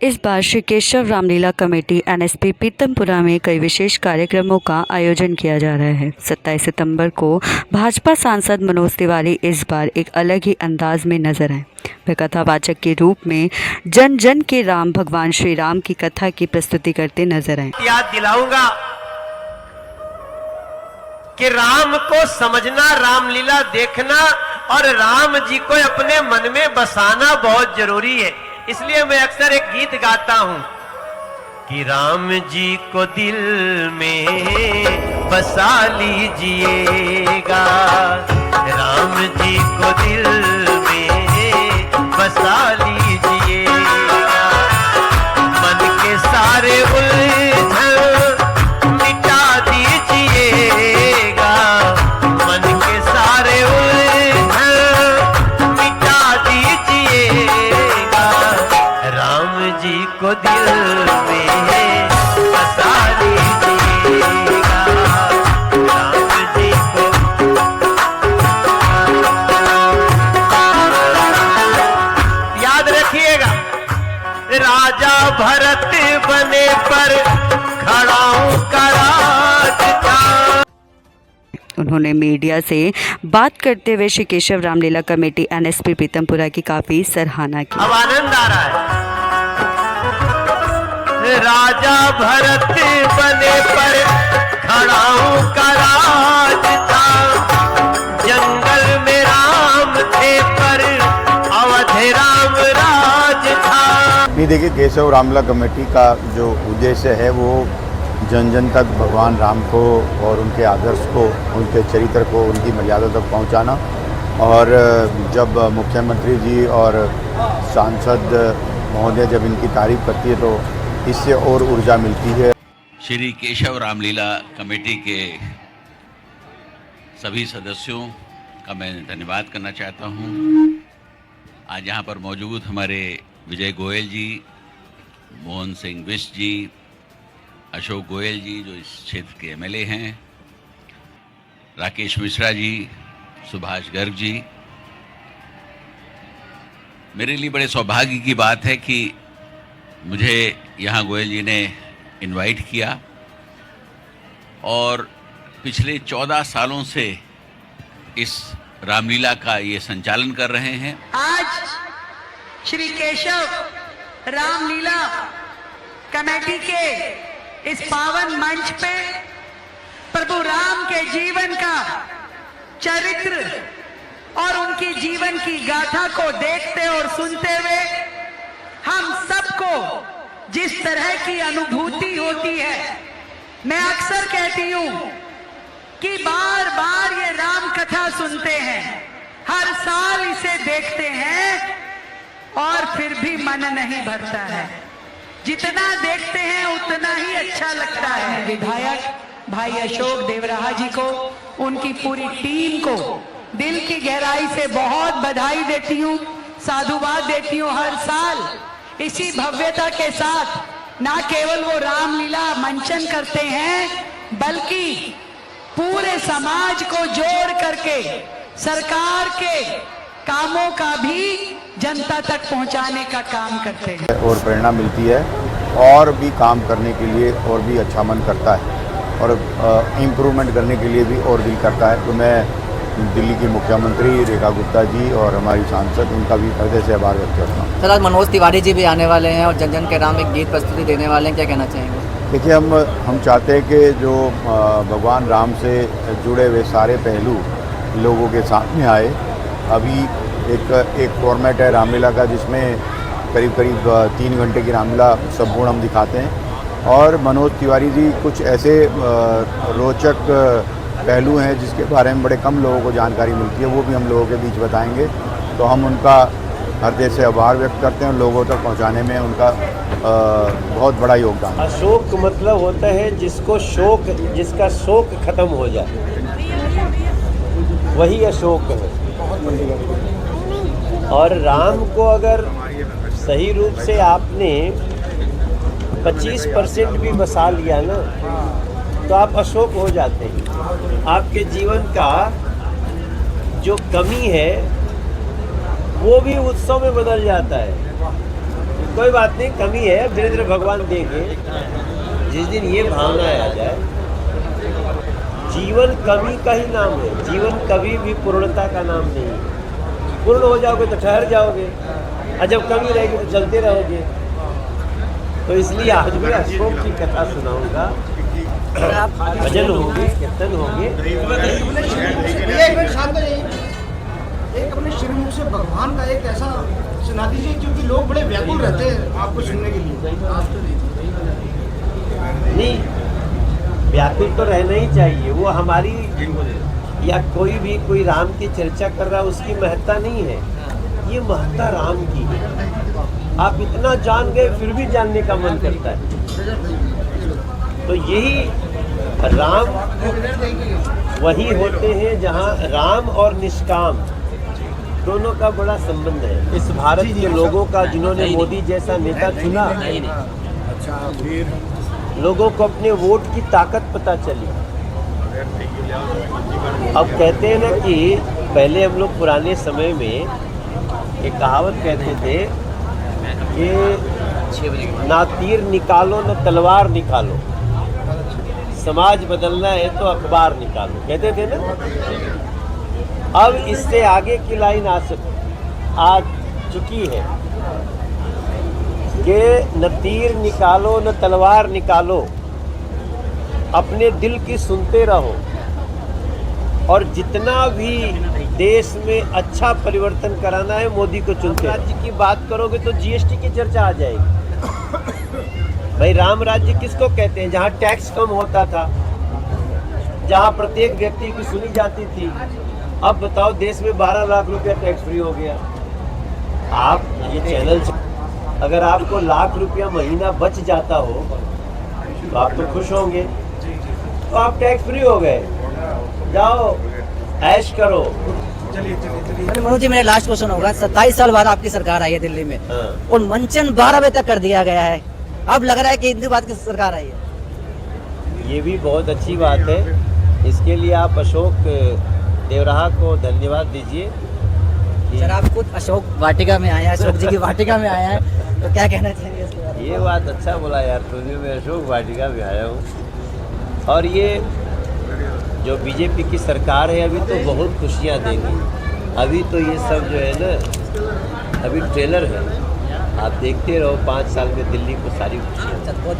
इस बार Shri Keshav Ramlila committee NSP Pitampura में कई विशेष कार्यक्रमों का आयोजन किया जा रहा है। 27 सितंबर को भाजपा सांसद मनोज तिवारी इस बार एक अलग ही अंदाज में नजर आए। वे कथावाचक के रूप में जन जन के राम भगवान श्री राम की कथा की प्रस्तुति करते नजर आए। याद दिलाऊंगा कि राम को समझना, रामलीला देखना और राम जी को अपने मन में बसाना बहुत जरूरी है। इसलिए मैं अक्सर एक गीत गाता हूं कि राम जी को दिल में बसा लीजिएगा, राम जी को दिल में बसा लीजिएगा, मन के सारे उलझन मिटा दीजिएगा, मन के सारे उलझन मिटा दीजिएगा, राम जी को दिल में बसा लीजिएगा, राम जी को। याद रखिएगा, राजा भरत बने पर खड़ाऊं का राज था। उन्होंने मीडिया से बात करते हुए श्री केशव रामलीला कमेटी एनएसपी पीतमपुरा की काफी सराहना की। अब आनंद आ रहा है। राजा भरत बने पर खड़ाऊं का राज था, जंगल में राम थे पर अवध राम राज था। नहीं, देखिए, केशव रामलीला कमेटी का जो उद्देश्य है वो जन जन तक भगवान राम को और उनके आदर्श को, उनके चरित्र को, उनकी मर्यादा तक पहुंचाना। और जब मुख्यमंत्री जी और सांसद महोदय जब इनकी तारीफ करती है तो इससे और ऊर्जा मिलती है। श्री केशव रामलीला कमेटी के सभी सदस्यों का मैं धन्यवाद करना चाहता हूं। आज यहाँ पर मौजूद हमारे विजय गोयल जी, मोहन सिंह बिष्ट जी, अशोक गोयल जी जो इस क्षेत्र के एमएलए हैं, राकेश मिश्रा जी, सुभाष गर्ग जी। मेरे लिए बड़े सौभाग्य की बात है कि मुझे यहाँ गोयल जी ने इनवाइट किया और पिछले 14 सालों से इस रामलीला का ये संचालन कर रहे हैं। आज श्री केशव रामलीला कमेटी के इस पावन मंच पे प्रभु राम के जीवन का चरित्र और उनकी जीवन की गाथा को देखते और सुनते हुए हम सबको जिस तरह की अनुभूति होती है, मैं अक्सर कहती हूं कि बार बार ये राम कथा सुनते हैं, हर साल इसे देखते हैं और फिर भी मन नहीं भरता है। जितना देखते हैं उतना ही अच्छा लगता है। विधायक भाई अशोक देवराहा जी को, उनकी पूरी टीम को दिल की गहराई से बहुत बधाई देती हूँ, साधुवाद देती हूँ। हर साल इसी भव्यता के साथ ना केवल वो रामलीला मंचन करते हैं बल्कि पूरे समाज को जोड़ करके सरकार के कामों का भी जनता तक पहुंचाने का काम करते हैं और प्रेरणा मिलती है और भी काम करने के लिए और भी अच्छा मन करता है और इम्प्रूवमेंट करने के लिए भी और दिल करता है। तो मैं दिल्ली के मुख्यमंत्री रेखा गुप्ता जी और हमारी सांसद, उनका भी हृदय से आभार व्यक्त करता हूँ। सर, आज मनोज तिवारी जी भी आने वाले हैं और जन जन के राम एक गीत प्रस्तुति देने वाले हैं, क्या कहना चाहेंगे? देखिए, हम चाहते हैं कि जो भगवान राम से जुड़े हुए सारे पहलू लोगों के सामने आए। अभी एक फॉर्मेट है रामलीला का जिसमें करीब 3 घंटे की रामलीला संपूर्ण हम दिखाते हैं और मनोज तिवारी जी कुछ ऐसे रोचक पहलू हैं जिसके बारे में बड़े कम लोगों को जानकारी मिलती है, वो भी हम लोगों के बीच बताएंगे। तो हम उनका हृदय से आभार व्यक्त करते हैं, लोगों तक पहुंचाने में उनका बहुत बड़ा योगदान। अशोक मतलब होता है जिसका शोक खत्म हो जाए, वही अशोक है। और राम को अगर सही रूप से आपने 25% भी बसा लिया ना तो आप अशोक हो जाते हैं। आपके जीवन का जो कमी है वो भी उत्सव में बदल जाता है। कोई बात नहीं, कमी है, अब धीरे धीरे भगवान देंगे। जिस दिन ये भावना आ जाए, जीवन कमी का ही नाम है, जीवन कभी भी पूर्णता का नाम नहीं है। पूर्ण हो जाओगे तो ठहर जाओगे, और जब कमी रहेगी तो चलते रहोगे। तो इसलिए आज भी अशोक की कथा सुनाऊंगा, भजन होंगे, कीर्तन होंगे। एक अपने श्रीमुख से भगवान का एक ऐसा सुना दीजिए, क्योंकि लोग बड़े व्याकुल रहते हैं आपको सुनने के लिए। नहीं, व्याकुल तो रहना ही चाहिए, वो हमारी या कोई राम की चर्चा कर रहा है उसकी महत्ता नहीं है, ये महत्ता राम की है। आप इतना जान गए फिर भी जानने का मन करता है। तो यही राम वही होते हैं जहाँ राम और निष्काम दोनों का बड़ा संबंध है। इस भारत के लोगों का, जिन्होंने मोदी जैसा नेता चुना, लोगों को अपने वोट की ताकत पता चली। अब कहते हैं ना कि पहले हम लोग पुराने समय में एक कहावत कहते थे कि ना तीर निकालो न तलवार निकालो, समाज बदलना है तो अखबार निकालो, कहते थे ना। अब इससे आगे की लाइन आ चुकी है कि न तीर निकालो न तलवार निकालो, अपने दिल की सुनते रहो, और जितना भी देश में अच्छा परिवर्तन कराना है मोदी को चुनते रहो। राज्य की बात करोगे तो जीएसटी की चर्चा आ जाएगी। भाई राम राज्य किसको कहते हैं? जहाँ टैक्स कम होता था, जहाँ प्रत्येक व्यक्ति की सुनी जाती थी। अब बताओ, देश में 12 लाख रुपया टैक्स फ्री हो गया। आप ये चैनल, अगर आपको लाख रुपया महीना बच जाता हो तो आप तो खुश होंगे, तो आप टैक्स फ्री हो गए, जाओ ऐश करो। मनोज जी, मेरा लास्ट क्वेश्चन होगा। 27 साल बाद आपकी सरकार आई है दिल्ली में, और मंचन 12 बजे तक कर दिया गया है। अब लग रहा है कि हिंदू बात की सरकार आई है। ये भी बहुत अच्छी बात है। इसके लिए आप अशोक देवराहा को धन्यवाद दीजिए। सर, आप खुद अशोक वाटिका में आए हैं, अशोक जी की वाटिका में आए हैं, तो क्या कहना चाहेंगे इसके बारे में? ये बात अच्छा बोला यार तुमने, मैं अशोक वाटिका में आया हूँ। और ये जो बीजेपी की सरकार है अभी तो बहुत खुशियाँ देगी। अभी तो ये सब जो है ना, अभी ट्रेलर है, आप देखते रहो, 5 साल में दिल्ली को सारी खुशियाँ।